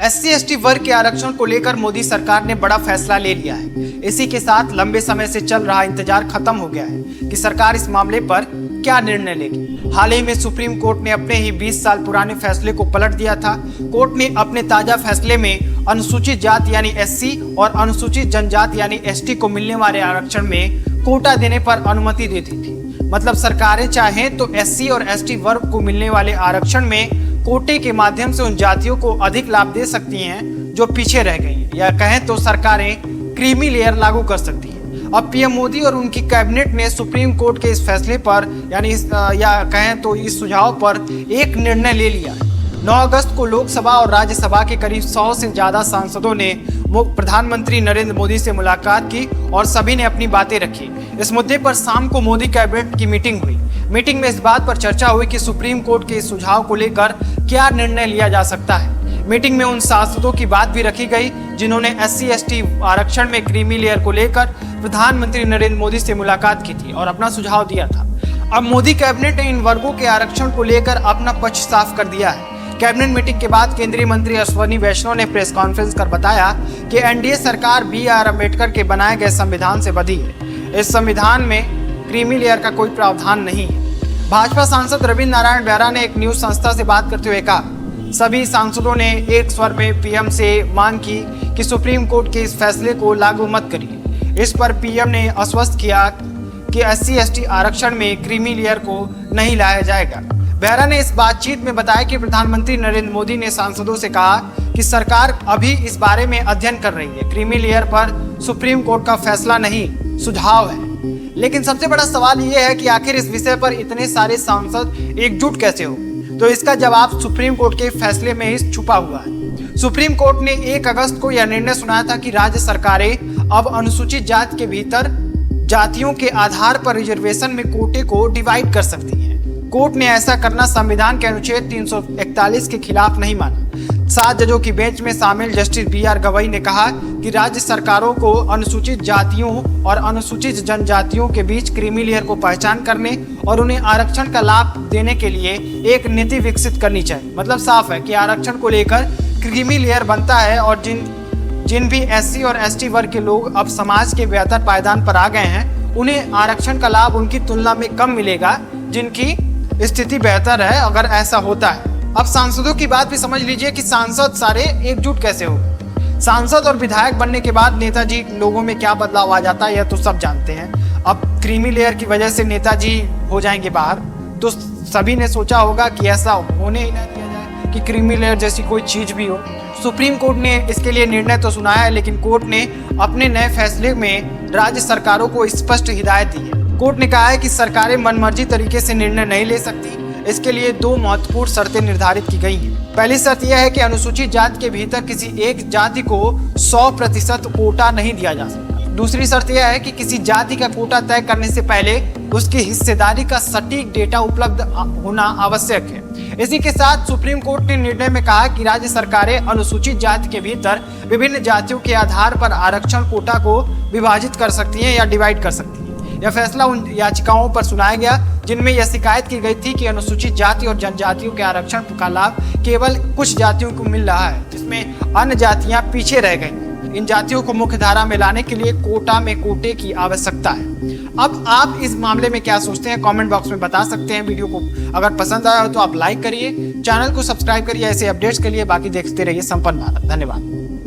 SC/ST वर्ग के आरक्षण को लेकर मोदी सरकार ने बड़ा फैसला ले लिया है। इसी के साथ लंबे समय से चल रहा इंतजार खत्म हो गया है कि सरकार इस मामले पर क्या निर्णय लेगी। हाल ही में सुप्रीम कोर्ट ने अपने ही 20 साल पुराने फैसले को पलट दिया था। कोर्ट ने अपने ताजा फैसले में अनुसूचित जाति यानी SC और अनुसूचित जनजाति यानी ST को मिलने वाले आरक्षण में कोटा देने पर अनुमति दे दी थी। मतलब सरकारें चाहें तो SC और ST वर्ग को मिलने वाले आरक्षण में कोटे के माध्यम से उन जातियों को अधिक लाभ दे सकती हैं जो पीछे रह गई हैं, या कहें तो सरकारें क्रीमी लेयर लागू कर सकती हैं। अब पीएम मोदी और उनकी कैबिनेट ने सुप्रीम कोर्ट के इस फैसले पर या कहें तो इस सुझाव पर एक निर्णय ले लिया है। 9 अगस्त को लोकसभा और राज्यसभा के करीब 100 से ज्यादा सांसदों ने प्रधानमंत्री नरेंद्र मोदी से मुलाकात की और सभी ने अपनी बातें रखी। इस मुद्दे पर शाम को मोदी कैबिनेट की मीटिंग हुई। मीटिंग में इस बात पर चर्चा हुई कि सुप्रीम कोर्ट के इस सुझाव को लेकर क्या निर्णय लिया जा सकता है। मीटिंग में उन सांसदों की बात भी रखी गई जिन्होंने SC/ST आरक्षण में क्रीमी लेयर को लेकर प्रधानमंत्री नरेंद्र मोदी से मुलाकात की थी और अपना सुझाव दिया था। अब मोदी कैबिनेट ने इन वर्गों के आरक्षण को लेकर अपना पक्ष साफ कर दिया है। कैबिनेट मीटिंग के बाद केंद्रीय मंत्री अश्विनी वैष्णव ने प्रेस कॉन्फ्रेंस कर बताया कि NDA सरकार BR अम्बेडकर के बनाए गए संविधान से बधी है। इस संविधान में क्रीमी लेयर का कोई प्रावधान नहीं है। भाजपा सांसद रविंद्र नारायण बेहरा ने एक न्यूज संस्था से बात करते हुए कहा, सभी सांसदों ने एक स्वर में PM से मांग की कि सुप्रीम कोर्ट के इस फैसले को लागू मत करिए। इस पर PM ने आश्वस्त किया कि SC/ST आरक्षण में क्रीमी लेयर को नहीं लाया जाएगा। बेहरा ने इस बातचीत में बताया कि प्रधानमंत्री नरेंद्र मोदी ने सांसदों से कहा कि सरकार अभी इस बारे में अध्ययन कर रही है। क्रीमी लेयर पर सुप्रीम कोर्ट का फैसला नहीं, सुझाव है। लेकिन सबसे बड़ा सवाल यह है कि आखिर इस विषय पर इतने सारे सांसद एकजुट कैसे हो? तो इसका जवाब सुप्रीम कोर्ट के फैसले में ही छुपा हुआ है। सुप्रीम कोर्ट ने 1 अगस्त को यह निर्णय सुनाया था कि राज्य सरकारें अब अनुसूचित जाति के भीतर जातियों के आधार पर रिजर्वेशन में कोटे को डिवाइड कर सकती हैं। कोर्ट ने ऐसा करना संविधान के अनुच्छेद 341 के खिलाफ नहीं माना। 7 जजों की बेंच में शामिल जस्टिस BR गवई ने कहा कि राज्य सरकारों को अनुसूचित जातियों और अनुसूचित जनजातियों के बीच क्रीमी लेयर को पहचान करने और उन्हें आरक्षण का लाभ देने के लिए एक नीति विकसित करनी चाहिए। मतलब साफ है कि आरक्षण को लेकर क्रीमी लेयर बनता है और जिन भी SC और ST वर्ग के लोग अब समाज के बेहतर पायदान पर आ गए हैं, उन्हें आरक्षण का लाभ उनकी तुलना में कम मिलेगा जिनकी स्थिति बेहतर है अगर ऐसा होता है। अब सांसदों की बात भी समझ लीजिए कि सांसद सारे एकजुट कैसे हो। सांसद और विधायक बनने के बाद नेताजी लोगों में क्या बदलाव आ जाता है यह तो सब जानते हैं। अब क्रीमी लेयर की वजह से नेताजी हो जाएंगे बाहर, तो सभी ने सोचा होगा कि ऐसा होने ही ना दिया जाए कि क्रीमी लेयर जैसी कोई चीज भी हो। सुप्रीम कोर्ट ने इसके लिए निर्णय तो सुनाया है, लेकिन कोर्ट ने अपने नए फैसले में राज्य सरकारों को स्पष्ट हिदायत दी है। कोर्ट ने कहा है कि सरकारें मनमर्जी तरीके से निर्णय नहीं ले सकती। इसके लिए 2 महत्वपूर्ण शर्तें निर्धारित की गई हैं। पहली शर्त यह है कि अनुसूचित जाति के भीतर किसी एक जाति को 100% कोटा नहीं दिया जा सकता। दूसरी शर्त यह है कि किसी जाति का कोटा तय करने से पहले उसकी हिस्सेदारी का सटीक डेटा उपलब्ध होना आवश्यक है। इसी के साथ सुप्रीम कोर्ट ने निर्णय में कहा कि राज्य सरकारें अनुसूचित जाति के भीतर विभिन्न जातियों के आधार पर आरक्षण कोटा को विभाजित कर सकती हैं या डिवाइड कर सकती हैं। यह फैसला उन याचिकाओं पर सुनाया गया जिनमें यह शिकायत की गई थी कि अनुसूचित जाति और जनजातियों के आरक्षण का लाभ केवल कुछ जातियों को मिल रहा है, जिसमें अन्य जातियां पीछे रह गई। इन जातियों को मुख्य धारा में लाने के लिए कोटा में कोटे की आवश्यकता है। अब आप इस मामले में क्या सोचते हैं कमेंट बॉक्स में बता सकते हैं। वीडियो को अगर पसंद आया हो तो आप लाइक करिए, चैनल को सब्सक्राइब करिए ऐसे अपडेट्स के लिए। बाकी देखते रहिए संपन्न भारत। धन्यवाद।